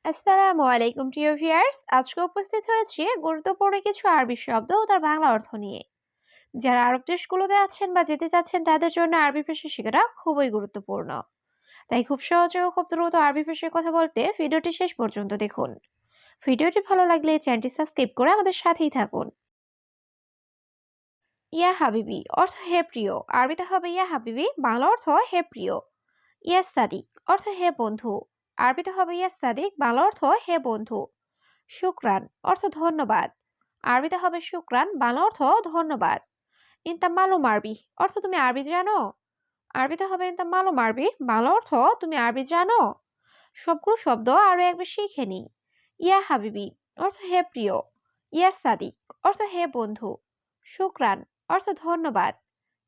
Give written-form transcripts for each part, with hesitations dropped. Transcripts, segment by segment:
আসসালামু আলাইকুম প্রিয় ভিউয়ার্স, আজকে উপস্থিত হয়েছি গুরুত্বপূর্ণ কিছু আরবি শব্দ ও তার বাংলা অর্থ নিয়ে। যারা আরব দেশগুলোতে আছেন বা যেতে চাচ্ছেন তাদের জন্য আরবি ভাষা শেখাটা খুবই গুরুত্বপূর্ণ। তাই খুব সহজে ও খুব দ্রুত আরবি ভাষায় কথা বলতে ভিডিওটি শেষ পর্যন্ত দেখুন। ভিডিওটি ভালো লাগলে চ্যানেলটি সাবস্ক্রাইব করে আমাদের সাথেই থাকুন। ইয়া হাবিবি অর্থ হে প্রিয়, আরবিতে হবে ইয়া হাবিবি, বাংলা অর্থ হে প্রিয়। ইয়া সাদিক অর্থ হে বন্ধু, আরবিতে হবে ইয়া সাদিক, বাংলা অর্থ হে বন্ধু। শুকরান অর্থ ধন্যবাদ, আরবিতে হবে শুকরান, বাংলা অর্থ ধন্যবাদ। ইনতা মালুম আরবি অর্থ তুমি আরবি জানো, আরবিতে হবে ইনতা মালুম আরবি, বাংলা অর্থ তুমি আরবি জানো। সবগুলো শব্দ আরো একবার শিখে নি। ইয়া হাবিবি অর্থ হে প্রিয়, ইয়া সাদিক অর্থ হে বন্ধু, শুকরান অর্থ ধন্যবাদ,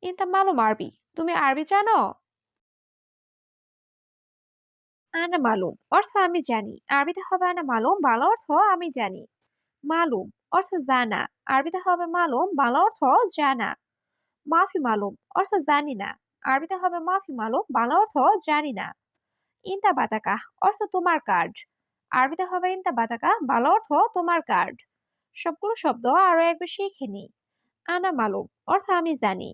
ইনতা মালুম আরবি তুমি আরবি জানো। আনা মালুম অর্থ আমি জানি, আরবিতে হবে আনা মালুম, বাংলা অর্থ আমি জানি। মালুম অর্থ জানা, আরবিতে হবে মালুম, বাংলা অর্থ জানা। মাফি মালুম অর্থ জানি না, আরবিতে হবে মাফি মালুম, বাংলা অর্থ জানি না। ইনতা বাতাকা অর্থ তোমার কার্ড, আরবিতে হবে ইনতা বাতাকা, বাংলা অর্থ তোমার কার্ড। সবগুলো শব্দ আরো একবার শিখে নি। আনা মালুম অর্থ আমি জানি,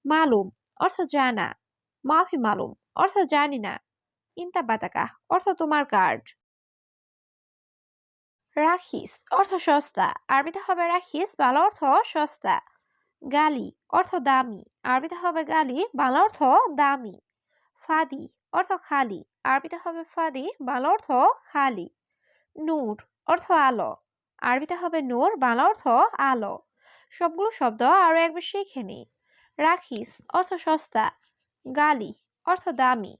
মালুম অর্থ জানা, মাফি মালুম অর্থ জানি না, ইনতা বাতাকা অর্থ তোমার কার্ড। রাখিস অর্থ সস্তা, আরবিতে হবে রাখিস, বাংলা অর্থ সস্তা। গালি অর্থ দামি, আরবিতে হবে গালি, বাংলা অর্থ দামি। ফাদি অর্থ খালি, আরবিতে হবে ফাদি, বাংলা অর্থ খালি। নূর অর্থ আলো, আরবিতে হবে নূর, বাংলা অর্থ আলো। সবগুলো শব্দ আরো একবার শিখে নি। রাখিস অর্থ সস্তা, গালি অর্থ দামি,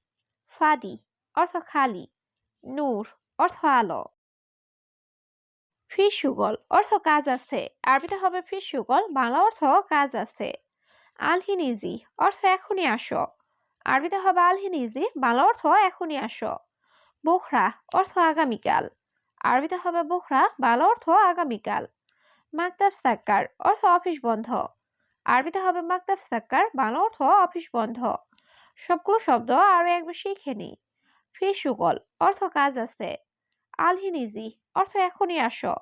ফাদি অর্থ খালি, নূর অর্থ আলো। ফিস সুগল অর্থ কাজ আছে, আরবিতে হবে ফিস সুগল, বাংলা অর্থ কাজ আছে। আলহিন ইজি অর্থ এখনই আসো, আরবিতে হবে আলহিন ইজি, বাংলা অর্থ এখনই আসো। বোখরা অর্থ আগামীকাল, আরবিতে হবে বোখরা, বাংলা অর্থ আগামীকাল। মাকতাব সাক্কার অর্থ অফিস বন্ধ, আরবিতে হবে মাকতাব সাক্কার, বাংলা অর্থ অফিস বন্ধ। সবগুলো শব্দ আরো একবার শিখে নি। ফিস সুগল অর্থ কাজ আছে, আলহিন ইজি অর্থ এখনই আসো,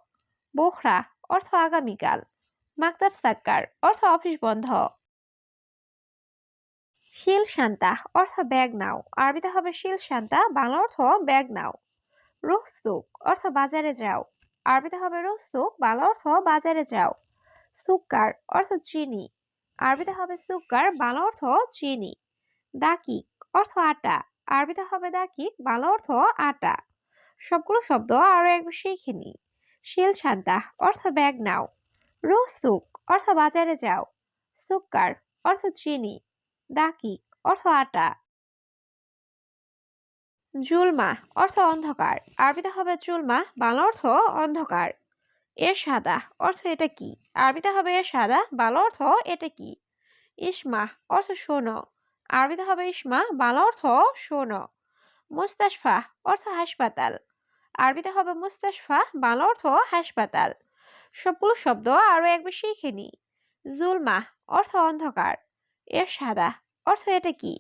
বোখরা অর্থ আগামীকাল, মাকতাব সাক্কার অর্থ অফিস বন্ধ। শিল শান্তা অর্থ ব্যাগ নাও, আরবিতে হবে শিল শান্তা, বাংলা অর্থ ব্যাগ নাও। রুহসুক অর্থ বাজারে যাও, আরবিতে হবে রুহসুক, বাংলা অর্থ বাজারে যাও। সুক্কার অর্থ চিনি, আরবিতে হবে সুক্কার, বাংলা অর্থ চিনি। দাকিক অর্থ আটা, আরবিতে হবে দাকিক, বাংলা অর্থ আটা। সবগুলো শব্দ আরো একবার শিখে নি। শিল শান্তা অর্থ ব্যাগ নাও, রুহসুক অর্থ বাজারে যাও, সুক্কার অর্থ চিনি, দাকিক অর্থ আটা। জুলমা অর্থ অন্ধকার, আরবিতে হবে জুলমা, বাংলা অর্থ অন্ধকার। এর সাদা অর্থ এটা কি, আরবিতে হবে এর সাদা, বাংলা অর্থ এটা কি। ইসমা অর্থ শোনো, আরবিতে হবে ইসমা, বাংলা অর্থ শোনো। মুস্তাশফা অর্থ হাসপাতাল, আরবিতে হবে মুস্তাশফা, বাংলা অর্থ হাসপাতাল। সবগুলো শব্দ আরো একবার শিখে নি। জুলমা অর্থ অন্ধকার, এর সাদা অর্থ এটা কি,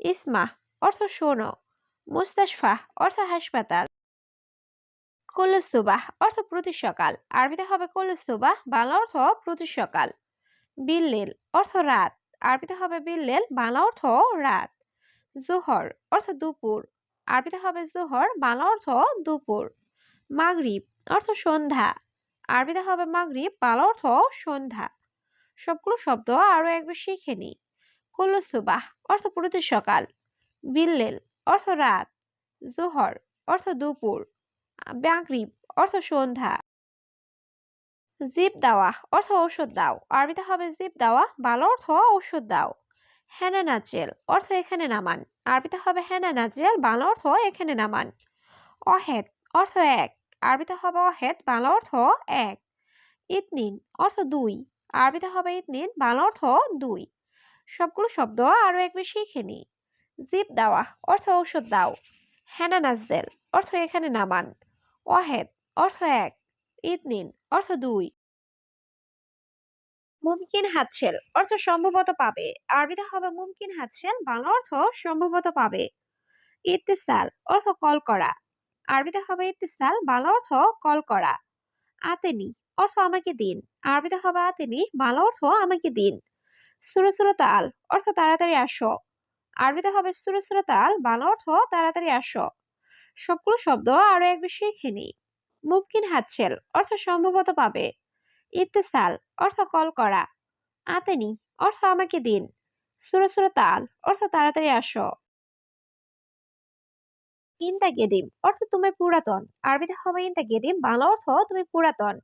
ইসমা অর্থ শোনো, মুস্তাশফা অর্থ হাসপাতাল। কুলুস্তুবাহ অর্থ প্রতি সকাল, আরবিতে হবে কুলুস্তুবাহ, বাংলা অর্থ প্রতি সকাল। বিল্লেল অর্থ রাত, আরবিতে হবে বিল্লেল, বাংলা অর্থ রাত। জোহর অর্থ দুপুর, আরবিতে হবে জোহর, বাংলা অর্থ দুপুর। মাগরিব অর্থ সন্ধ্যা, আরবিতে হবে মাগরিব, বাংলা অর্থ সন্ধ্যা। সবগুলো শব্দ আরো একবার শিখে নি। কুলুস্তুবাহ অর্থ প্রতি সকাল, বিল্লেল অর্থ রাত, জোহর অর্থ দুপুর, মাগরিব অর্থ সন্ধ্যা। জিব দাওয়া অর্থ ঔষধ দাও, আরবিতে হবে জিব দাওয়া, বাংলা অর্থ ঔষধ দাও। হেনা নাচেল অর্থ এখানে নামান, আরবিতে হবে হেনা নাচেল, বাংলা অর্থ এখানে নামান। অহেদ অর্থ এক, আরবিতে হবে অহেদ, বাংলা অর্থ এক। ইতনিন অর্থ দুই, আরবিতে হবে ইতনিন, বাংলা অর্থ দুই। সবগুলো শব্দ আরো একবার শিখে নি। জিব দাওয়া অর্থ ঔষধ দাও, হেনা নাজদেল অর্থ এখানে নামান, ওয়াহেদ অর্থ এক, ইতনিন অর্থ দুই। মুমকিন হাতছেল অর্থ সম্ভবত পাবে, আরবিতে হবে মুমকিন হাতছেল, বাংলা অর্থ সম্ভবত পাবে। ইত্তেসাল অর্থ কল করা, আরবিতে হবে ইত্তিসাল, বাংলা অর্থ কল করা। আতেনি অর্থ আমাকে দিন। আরবিতে হবে আতেনি, বাংলা অর্থ আমাকে দিন। সুরে সুরে তাল অর্থ তাড়াতাড়ি আসো। আরবিতে হবে সুরে সুরে তাল, বাংলা অর্থ তাড়াতাড়ি আসো। সবগুলো শব্দ আরো একবার শিখে নিই। মুমকিন হাতছেল অর্থ সম্ভবত পাবে। ইত্তেসাল অর্থ কল করা। আতেনি অর্থ আমাকে দিন। সুরে সুরে তাল অর্থ তাড়াতাড়ি আসো। ইনতা গেদিম অর্থ তুমি পুরাতন। আরবিতে হবে ইনতা গেদিম, বাংলা অর্থ তুমি পুরাতন।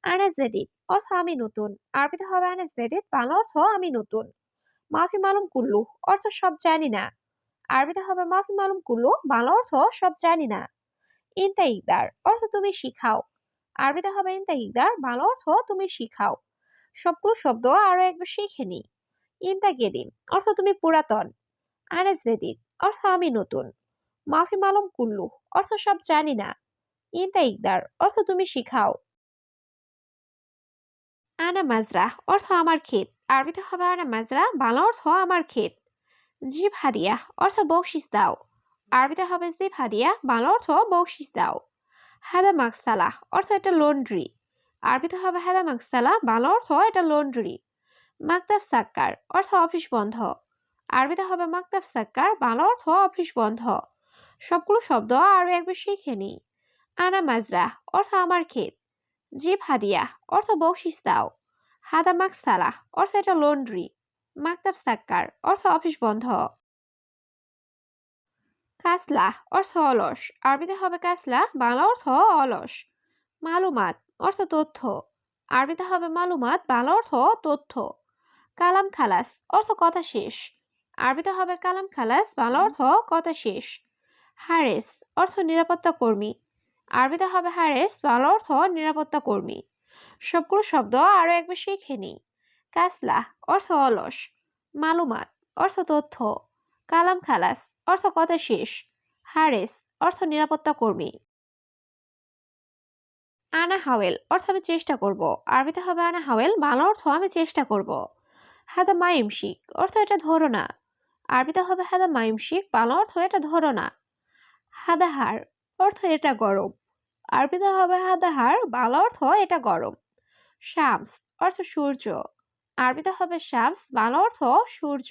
আনা জেদিদ অর্থ আমি নতুন। আরবিতে হবে আনা জেদিদ, বাংলা অর্থ আমি নতুন। মাফি মালুম কুল্লু অর্থ সব জানি না। আরবিতে হবে মাফি মালুম কুল্লু, বাংলা অর্থ সব জানি না। ইনতা ইকদার অর্থ তুমি শিখাও। আরবিতে হবে ইনতা ইকদার, বাংলা অর্থ তুমি শিখাও। সবগুলো শব্দ আরো একবার শিখে নি। ইনতা গেদিম অর্থ তুমি পুরাতন। আনাস জেদিদ অর্থ আমি নতুন। মাফি মালুম কুল্লু অর্থ সব জানি না। ইনতা ইকদার অর্থ তুমি শিখাও। আনা মাজরা অর্থ আমার ক্ষেত। আরবিতে হবে আনা মাজরা, বাংলা অর্থ আমার ক্ষেত। জিব হাদিয়া অর্থ বকশিস দাও। আরবিতে হবে জিব হাদিয়া, বাংলা অর্থ বকশিস দাও। হাদা মাকসালা অর্থ এটা লন্ড্রি। আরবিতে হবে হাদা মাকসালা, বাংলা অর্থ এটা লন্ড্রি। মাকতাব সাক্কার অর্থ অফিস বন্ধ। আরবিতে হবে মাকতাব সাক্কার, বাংলা অর্থ অফিস বন্ধ। সবগুলো শব্দ আরো একবার শিখে নি। আনা মাজরা অর্থ আমার ক্ষেত। জিব হাদিয়া অর্থ বকশিস দাও। হাদা মাকসালা অর্থ এটা লন্ড্রি। মাকতাব সাক্কার অর্থ অফিস বন্ধ। কাসলা অর্থ অলস। আরবিতে হবে কাসলা, বাংলা অর্থ অলস। মালুমাত অর্থ তথ্য। আরবিতে হবে মালুমাত, বাংলা অর্থ তথ্য। কালাম খালাস অর্থ কথা শেষ। আরবিতে হবে কালাম খালাস, বাংলা অর্থ কথা শেষ। হারেস অর্থ নিরাপত্তা কর্মী। আরবিতে হবে হারেস, বাংলা অর্থ নিরাপত্তা কর্মী। সবগুলো শব্দ আরো একবার শিখে নি। কাসলা অর্থ অলস। মালুমাত অর্থ তথ্য। কালাম খালাস অর্থ কথা শেষ। হারেস অর্থ নিরাপত্তা কর্মী। আনা হাওয়েল অর্থ আমি চেষ্টা করব। আরবিতে হবে আনা হাওয়েল, বাংলা অর্থ আমি চেষ্টা করব। হাদা মাইমশিক অর্থ এটা ধরো না। আরবিতে হবে হাদা মাইমশিক, বাংলা অর্থ এটা ধরো না। হাদাহার অর্থ এটা গরম। আরবিতে হবে হাদাহার, বাংলা অর্থ এটা গরম। শামস অর্থ সূর্য। আরবিতে হবে শামস, বাংলা অর্থ সূর্য।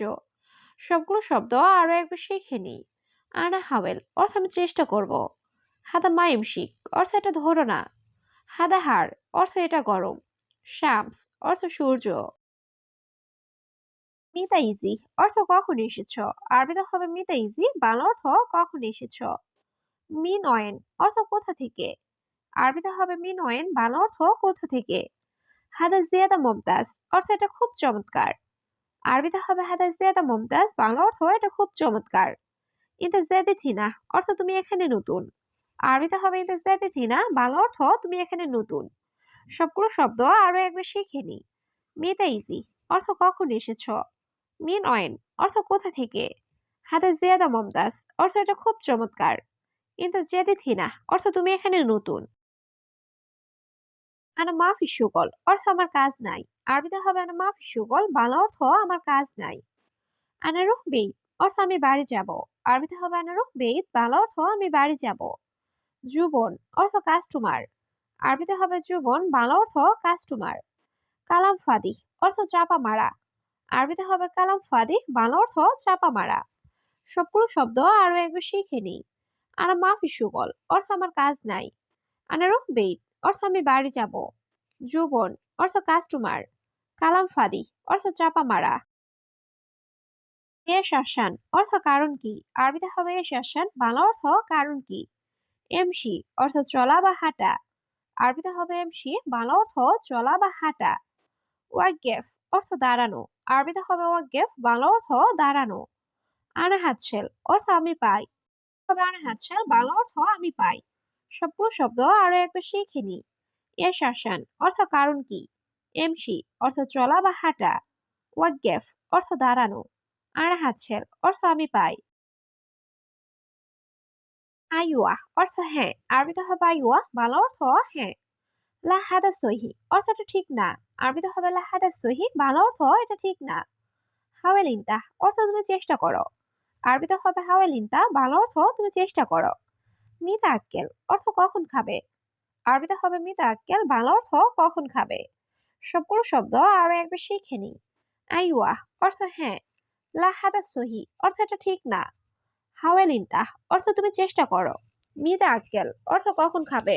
সবগুলো শব্দ আরো একবার শিখে নি। আনা হাওয়েল অর্থ আমি চেষ্টা করব। হাদা মাইমশিক অর্থ এটা ধরো না। হাদাহার অর্থ এটা গরম। শামস অর্থ সূর্য। মিতা ইজি অর্থ কখন এসেছ। আরবিতে হবে মিতা ইজি, বাংলা অর্থ কখন এসেছ। মিন অয়েন অর্থ কোথা থেকে। আরবিতে হবে মিন অয়েন, বাংলা অর্থ কোথা থেকে। হাদা জিয়াদা মমতাজ অর্থ এটা খুব চমৎকার। আরবিতে হবে হাদা জিয়াদা মমতাজ, বাংলা অর্থ এটা খুব চমৎকার। ইনতা জাদিথিনা অর্থ তুমি এখানে নতুন। আরবিতে হবে ইনতা জাদিথিনা, বাংলা অর্থ তুমি এখানে নতুন। সবগুলো শব্দ আরো একবার শিখে নি। মিতা ইজি অর্থ কখন এসেছ। মিন অয়েন অর্থ কোথা থেকে। হাদা জিয়াদা মমতাজ অর্থ এটা খুব চমৎকার। ইনতা জাদিথিনা অর্থ তুমি এখানে নতুন। আনা মাফি সুগল অর্থ আমার কাজ নাই। আরবিতে হবে আনা মাফি সুগল, বাংলা অর্থ আমার কাজ নাই। আনা রুহ বেইত অর্থ আমি বাড়ি যাব। আরবিতে হবে আনা রুহ বেইত, বাংলা অর্থ আমি বাড়ি যাব। যুবন অর্থ কাস্টমার। আরবিতে হবে যুবন, বাংলা অর্থ কাস্টমার। কালাম ফাদি অর্থ চাপা মারা। আরবিতে হবে কালাম ফাদি, বাংলা অর্থ চাপা মারা। সবগুলো শব্দ আরো একবার শিখে নিই। আনা মাফি সুগল অর্থ আমার কাজ নাই। আনা রুহ বেইত অর্থ আমি বাড়ি যাব। যুবন অর্থ কাস্টমার। কালাম ফাদি অর্থ চাপা মারা। এস আসান অর্থ কারণ কি। আরবিতে হবে এস আসান, বাংলা অর্থ কারণ কি। এমসি অর্থ চলা বা হাঁটা। আরবিতে হবে এমসি, বাংলা অর্থ চলা বা হাঁটা। ওয়াকগেফ অর্থ দাঁড়ানো। আরবিতে হবে ওয়াকগেফ, বাংলা অর্থ দাঁড়ানো। আনা হাতছেল অর্থ আমি পাই। হবে আনা হাতছেল, বাংলা অর্থ আমি পাই। সবগুলো শব্দ আরো একবার শিখে নি। এস আসান অর্থ কারণ কি। এমসি অর্থ চলা বা হাঁটা। ওয়াকগেফ অর্থ দাঁড়ানো। আনা হাতছেল অর্থ আমি পাই। আইওয়া অর্থ হ্যাঁ। আরবিতে হবে আইওয়া, বাংলা অর্থ হ্যাঁ। লা হাদা সহি অর্থ এটা ঠিক না। আরবিতে হবে লা হাদা সহি, বাংলা অর্থ এটা ঠিক না। হাওয়াল ইনতা অর্থ তুমি চেষ্টা করো। আরবিতে হবে হাওয়াল ইনতা, বাংলা অর্থ তুমি চেষ্টা করো। মিতা আক্কেল অর্থ কখন খাবে? আরবিতে হবে মিতা আক্কেল, বাংলা অর্থ কখন খাবে। সবগুলো শব্দ আরো একবার শিখে নিই। আইওয়াহ অর্থ হ্যাঁ। লা হাদা সহি অর্থ এটা ঠিক না। হাওয়ালিন তাহ অর্থ তুমি চেষ্টা করো। মিতা আক্কেল অর্থ কখন খাবে।